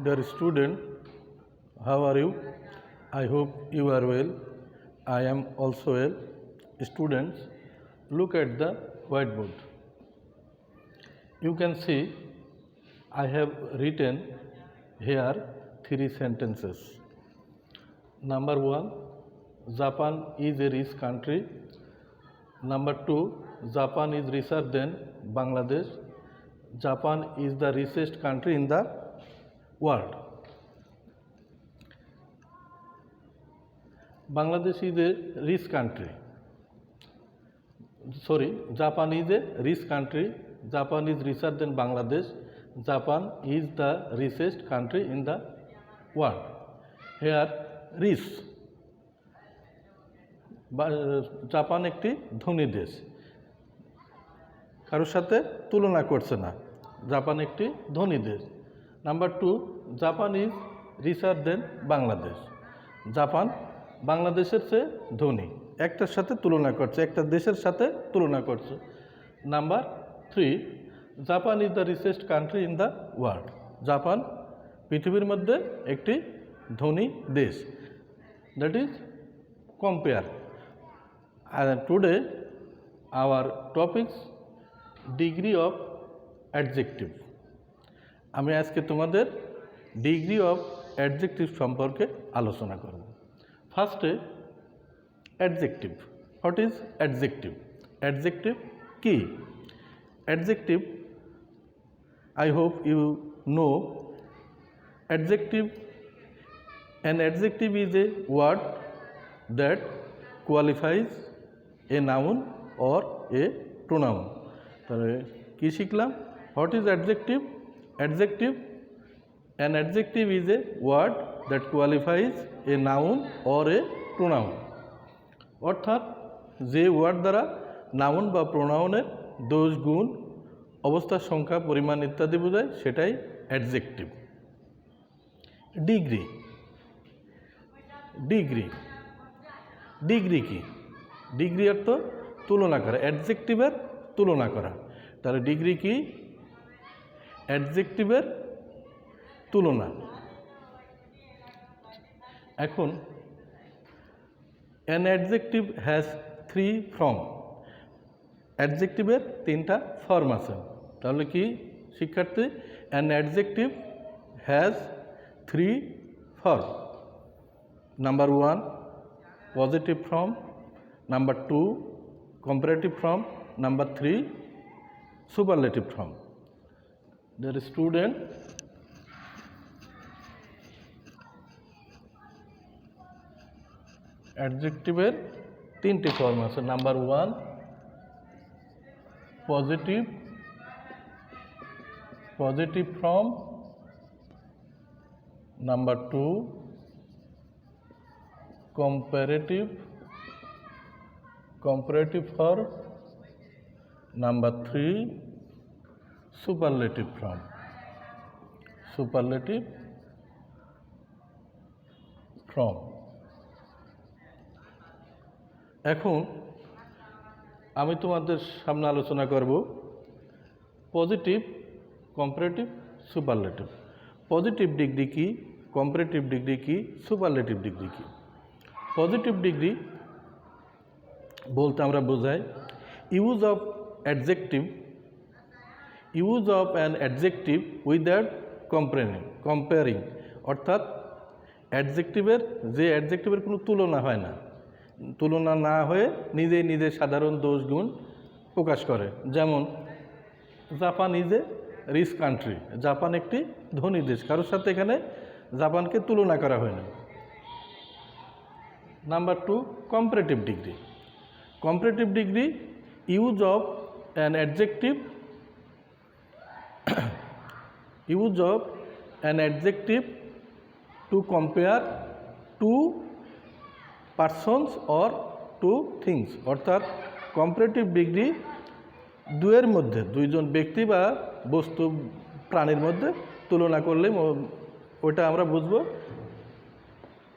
Dear student, how are you? I hope you are well. I am also well. Students, look at the whiteboard. You can see I have written here 3 sentences. Number 1, Japan is a rich country. Number 2, Japan is richer than Bangladesh. Japan is the richest country in the world. Bangladesh is a rich country. Japan is a rich country. Japan is richer than Bangladesh. Japan is the richest country in the world. Here, rich. Japan একটি ধনী দেশ, কারোর সাথে তুলনা করছে না। Japan একটি ধনী দেশ। Number 2, Japan is richer than Bangladesh. Japan বাংলাদেশের চেয়ে ধনী, একটার সাথে তুলনা করছে, একটা দেশের সাথে তুলনা করছে। Number 3, Japan is the richest country in the world. Japan পৃথিবীর মধ্যে একটি ধনী দেশ। That is compare. And today our topics degree of adjective. আমি আজকে তোমাদের ডিগ্রি অফ অ্যাডজেক্টিভ সম্পর্কে আলোচনা করব। ফার্স্টে adjective. What is adjective? Adjective কি? Adjective, I hope you know, adjective, an adjective is a word that qualifies a noun or a pronoun. তাহলে কি শিখলাম? What is adjective? Adjective, an adjective is a word that qualifies a noun or a pronoun. অর্থাৎ যে word দ্বারা noun বা প্রোনাউনের দোষ, গুণ, অবস্থার সংখ্যা, পরিমাণ ইত্যাদি বোঝায়, সেটাই অ্যাডজেক্টিভ। ডিগ্রি। ডিগ্রি ডিগ্রি কি? ডিগ্রি অর্থ তুলনা করা, অ্যাডজেক্টিভের তুলনা করা। তাহলে ডিগ্রি কি? অ্যাডজেক্টিভের তুলনা। এখন অ্যান অ্যাডজেক্টিভ হ্যাজ 3 ফর্ম। অ্যাডজেক্টিভের 3টা ফর্ম আছে। তাহলে কি শিক্ষার্থী? An adjective has 3 form. Number 1, positive form. Number 2, comparative form. Number 3, superlative form. Dear student, adjective-এর 3টি ফর্ম আছে। Number 1, positive form. Number 2, comparative form. Number 3, superlative form. এখন আমি তোমাদের সামনে আলোচনা করব positive, comparative, superlative. Positive degree কি, কম্পারেটিভ ডিগ্রি কি, সুপারলেটিভ ডিগ্রি কি? পজিটিভ ডিগ্রি বলতে আমরা বোঝাই use of an adjective without comparing. অর্থাৎ অ্যাডজেক্টিভের কোনো তুলনা হয় না, তুলনা না হয়ে নিজে সাধারণ দোষ, গুণ প্রকাশ করে। যেমন Japan is a rich country. Japan একটি ধনী দেশ, কারোর সাথে এখানে জাপানকে তুলনা করা হয়নি। Number 2, comparative degree. Comparative degree, use of an adjective to compare two persons or two things. অর্থাৎ কম্পারেটিভ ডিগ্রি দুয়ের মধ্যে, দুইজন ব্যক্তি বা বস্তু, প্রাণীর মধ্যে তুলনা করলে ওটা আমরা বুঝবো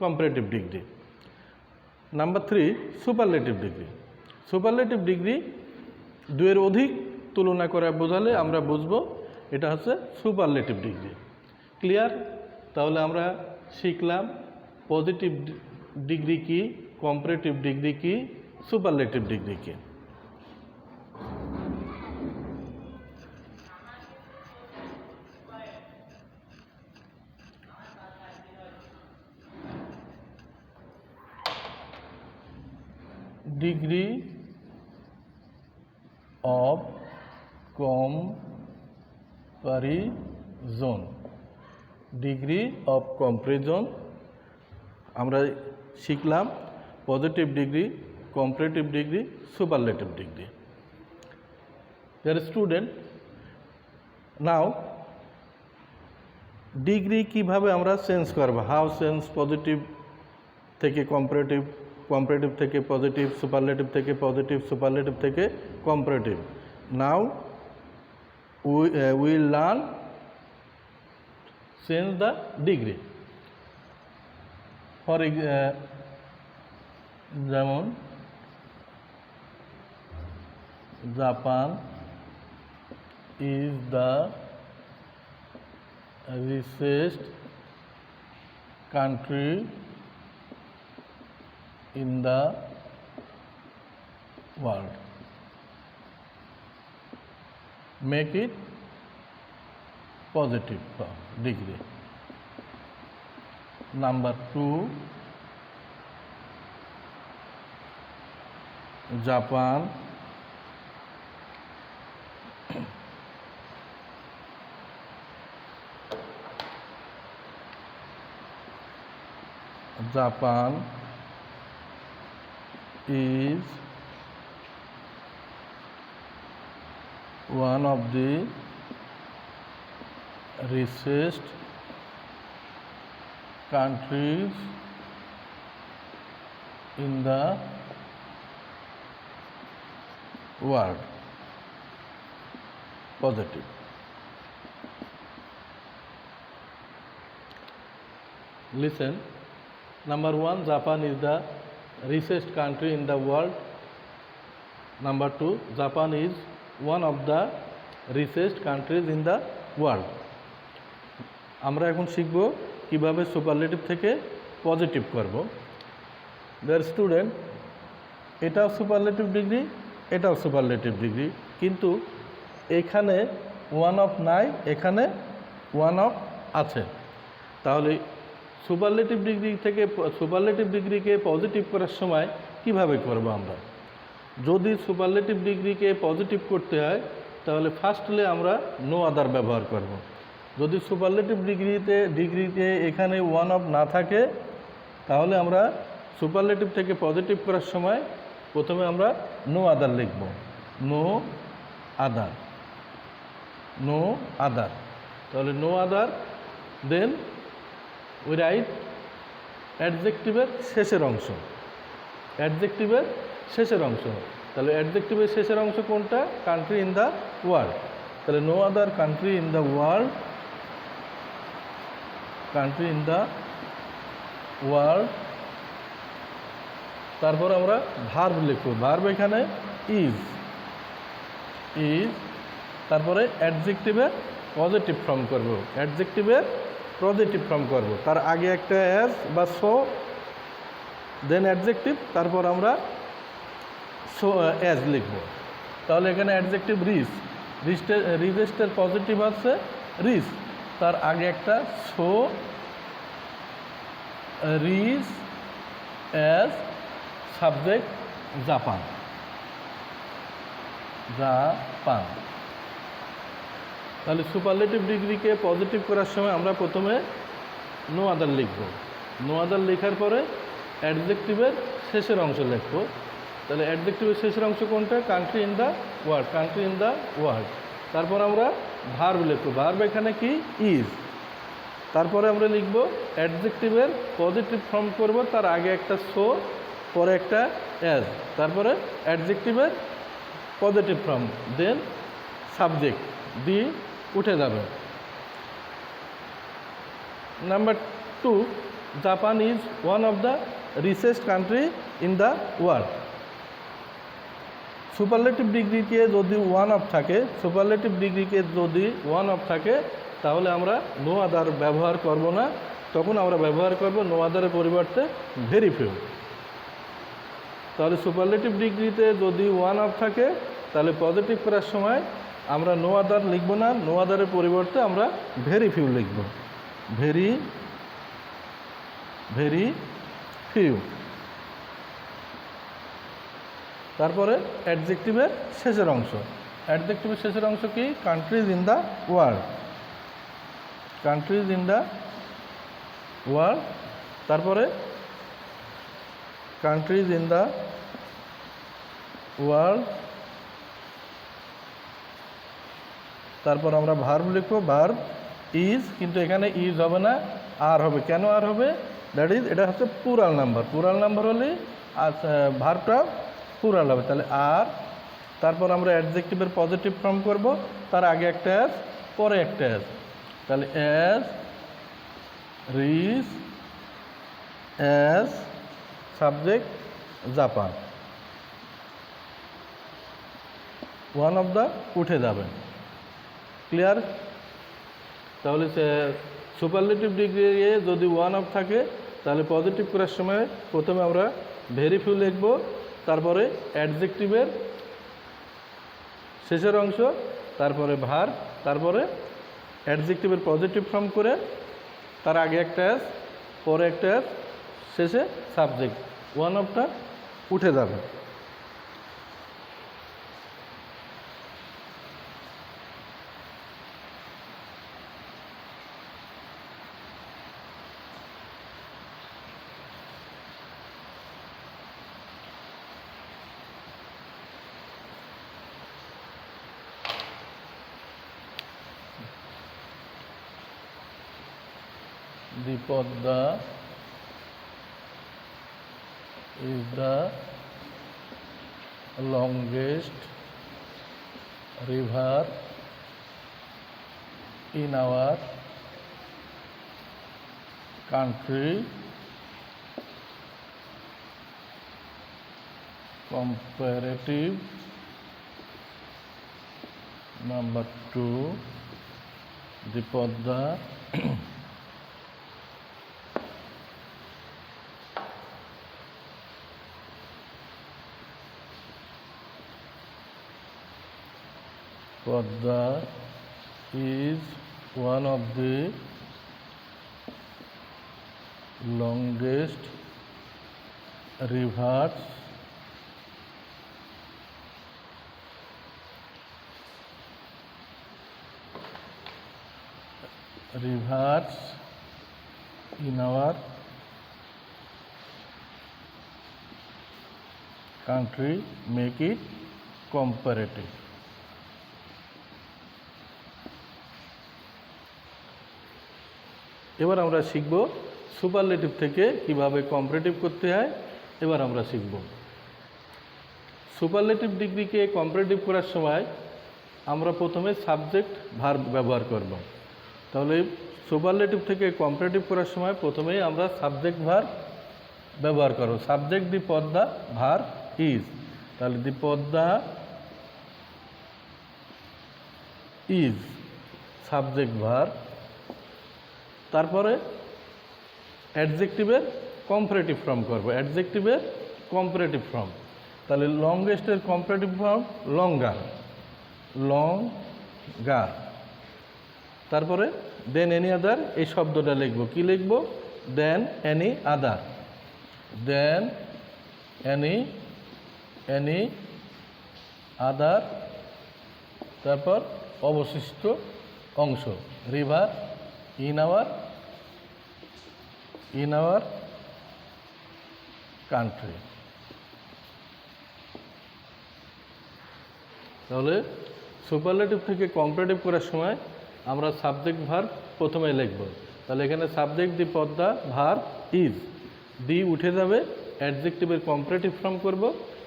comparative degree. Number 3, superlative degree. Superlative degree দুয়ের অধিক তুলনা করে বোঝালে আমরা বুঝবো এটা হচ্ছে সুপারলেটিভ ডিগ্রি। ক্লিয়ার? তাহলে আমরা শিখলাম পজিটিভ ডিগ্রি কি, কম্পারেটিভ ডিগ্রি কি, সুপারলেটিভ ডিগ্রি কি। Degree of comparison, degree of comparison আমরা শিখলাম positive degree, comparative degree, superlative degree. Dear student, now degree কিভাবে আমরা চেঞ্জ করব, হাউ চেঞ্জ পজিটিভ থেকে কম্পারেটিভ, কম্পারেটিভ থেকে পজিটিভ, সুপারলেটিভ থেকে পজিটিভ, সুপারলেটিভ থেকে comparative. Now we learn change the degree. For যেমন Japan is the richest country in the world. Make it positive degree. Number 2, Japan is one of the richest countries in the world. Positive. Listen. Number 1, Japan is the richest country in the world. Number 2, Japan is one of the richest countries in the world. আমরা এখন শিখব কিভাবে superlative থেকে positive করব। Dear student, এটাও superlative degree, এটাও superlative degree, কিন্তু এখানে ওয়ান অফ নাই, এখানে ওয়ান অফ আছে। তাহলে সুপারলেটিভ ডিগ্রি থেকে সুপারলেটিভ ডিগ্রিকে পজিটিভ করার সময় কিভাবে করব আমরা? যদি সুপারলেটিভ ডিগ্রিকে পজিটিভ করতে হয় তাহলে ফার্স্টলি আমরা নো আদার ব্যবহার করব। যদি সুপারলেটিভ ডিগ্রিতে এখানে ওয়ান অফ না থাকে তাহলে আমরা সুপারলেটিভ থেকে পজিটিভ করার সময় প্রথমে আমরা নো আদার লিখব। No other, no other. তাহলে no other, then we write অ্যাডজেক্টিভের শেষের অংশ, অ্যাডজেক্টিভের শেষের অংশ। তাহলে অ্যাডজেক্টিভের শেষের অংশ কোনটা? Country in the world. তাহলে no other country in the world, country in the world. তারপর আমরা ভার্ব লিখব। ভার্ব এখানে ইজ, ইজ। তারপরে অ্যাডজেক্টিভের পজিটিভ ফর্ম করব, অ্যাডজেক্টিভের পজিটিভ ফর্ম করব। তার আগে একটা অ্যাজ বা সো, দেন অ্যাডজেক্টিভ, তারপর আমরা সো অ্যাজ লিখব। তাহলে এখানে অ্যাডজেক্টিভ রিচ, রিচেস্টের পজিটিভ আছে রিচ, তার আগে একটা so, rich as, subject Japan, Japan. তাহলে সুপারলেটিভ ডিগ্রিকে পজিটিভ করার সময় আমরা প্রথমে নো আদার লিখব। নো আদার লেখার পরে অ্যাডজেক্টিভের শেষের অংশ লিখব। তাহলে অ্যাডজেক্টিভের শেষের অংশ কোনটা? Country in the world, country in the world. তারপর আমরা ভার্ব লিখব। ভার্ব এখানে কি? ইজ। তারপরে আমরা লিখব অ্যাডজেক্টিভের পজিটিভ ফর্ম করব, তার আগে একটা সো, পরে একটা অ্যাজ, তারপরে অ্যাডজেক্টিভের পজিটিভ ফর্ম, দেন সাবজেক্ট দিয়ে উঠে যাবে। Number 2, Japan is one of the richest country in the world. Superlative ডিগ্রিকে যদি ওয়ান অফ থাকে, সুপারলেটিভ ডিগ্রিকে যদি ওয়ান অফ থাকে তাহলে আমরা নো আদার ব্যবহার করব না, তখন আমরা ব্যবহার করব নো আদারের পরিবর্তে ভেরি ফিউ। তাহলে সুপারলেটিভ ডিগ্রিতে যদি ওয়ান অফ থাকে তাহলে পজিটিভ করার সময় আমরা নো আদার লিখব না, নো আদারের পরিবর্তে আমরা ভেরি ফিউ লিখব, ভেরি ভেরি ফিউ। তারপরে অ্যাডজেক্টিভের শেষের অংশ, অ্যাডজেক্টিভের শেষের অংশ কি? Countries in the world, countries in the world. তারপরে কান্ট্রিজ ইন দ্য ওয়ার্ল্ড, তারপর আমরা ভার্ব লিখব, ভার্ব ইজ, কিন্তু এখানে ইজ হবে না, আর হবে। কেন আর হবে? দ্যাট ইজ, এটা হচ্ছে প্লুরাল নাম্বার, প্লুরাল নাম্বার হলে ভার্বটা প্লুরাল হবে, তাহলে আর। তারপর আমরা অ্যাডজেক্টিভের পজিটিভ ফর্ম করব, তার আগে একটা অ্যাজ, পরে একটা অ্যাজ, তাহলে as rich as subject Japan, one of the উঠে যাবে। ক্লিয়ার? তাহলে সুপারলেটিভ ডিগ্রি যদি ওয়ান অফ থাকে তাহলে পজিটিভ করার সময় প্রথমে আমরা ভেরি ফিউ লিখব, তারপরে অ্যাডজেক্টিভের শেষের অংশ, তারপরে ভার্ব, তারপরে অ্যাডজেক্টিভের পজিটিভ ফর্ম করে তার আগে একটা অ্যাজ, পরে একটা অ্যাজ, শেষে সাবজেক্ট, ওয়ান অফটা উঠে যাবে। The Podda is the longest river in our country comparative. Number 2, the Podda Podda is one of the longest rivers in our country, make it comparative. এবার আমরা শিখব সুপারলেটিভ থেকে কিভাবে কম্পারেটিভ করতে হয়। এবার আমরা শিখব সুপারলেটিভ ডিগ্রিকে কম্পারেটিভ করার সময় আমরা প্রথমে সাবজেক্ট ভার্ব ব্যবহার করব। তাহলে সুপারলেটিভ থেকে কম্পারেটিভ করার সময় প্রথমেই আমরা সাবজেক্ট ভার্ব ব্যবহার করব। Subject the Padma, verb is, তাহলে দি পদ্মা ইজ সাবজেক্ট ভার্ব। তারপরে অ্যাডজেক্টিভের কম্পারেটিভ ফর্ম করব, অ্যাডজেক্টিভের কম্পারেটিভ ফর্ম, তাহলে লংগেস্টের কম্পারেটিভ ফর্ম লঙ্গার, লঙ্গার। তারপরে দেন এনি আদার, এই শব্দটা লিখব, কি লিখব? Then any other, then any other. তারপর অবশিষ্ট অংশ, রিভার in our country। তাহলে সুপারলেটিভ থেকে কম্পারেটিভ করার সময় আমরা সাবজেক্ট ভার্ব প্রথমে লিখব। তাহলে এখানে subject the Padma, verb is, the উঠে যাবে, অ্যাডজেক্টিভের কম্পারেটিভ ফর্ম করব,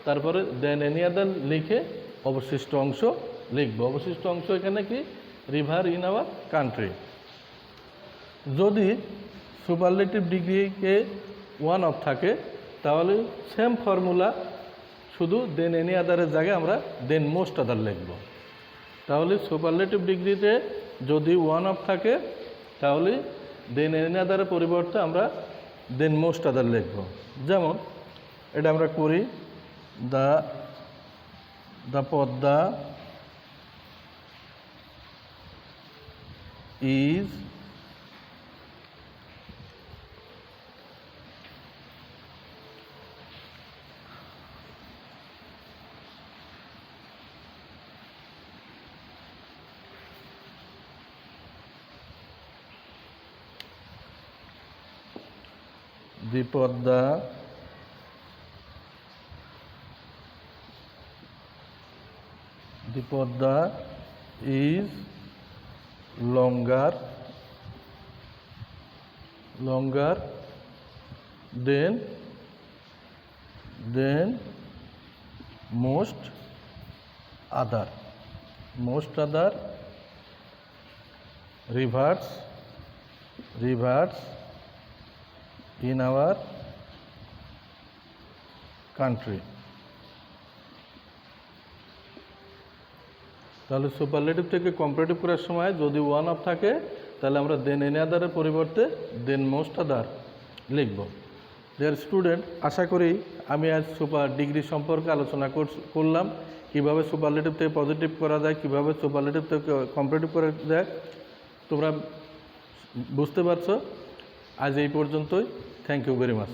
তারপরে দেন এনি আদার লিখে অবশিষ্ট অংশ লিখব। অবশিষ্ট অংশ এখানে কি? River in our country. যদি সুপারলেটিভ ডিগ্রিকে ওয়ান অফ থাকে তাহলে সেম ফর্মুলা, শুধু দেন এনি আদারের জায়গায় আমরা দেন মোস্ট আদার লিখব। তাহলে সুপারলেটিভ ডিগ্রিতে যদি ওয়ান অফ থাকে তাহলে দেন এনি আদারের পরিবর্তে আমরা দেন মোস্ট আদার লিখব। যেমন এটা আমরা করি, the Padma is the Podda is longer than most other rivers in our country। তাহলে সুপারলেটিভ থেকে কম্পারেটিভ করার সময় যদি ওয়ান অফ থাকে তাহলে আমরা দেন এনি আদারের পরিবর্তে দেন মোস্ট আদার লিখব। ডিয়ার স্টুডেন্ট, আশা করি আমি আজ সুপার ডিগ্রি সম্পর্কে আলোচনা করলাম, কীভাবে সুপারলেটিভ থেকে পজিটিভ করা যায়, কীভাবে সুপারলেটিভ থেকে কম্পারেটিভ করা যায়, তোমরা বুঝতে পারছো। আজ এই পর্যন্তই। Thank you very much.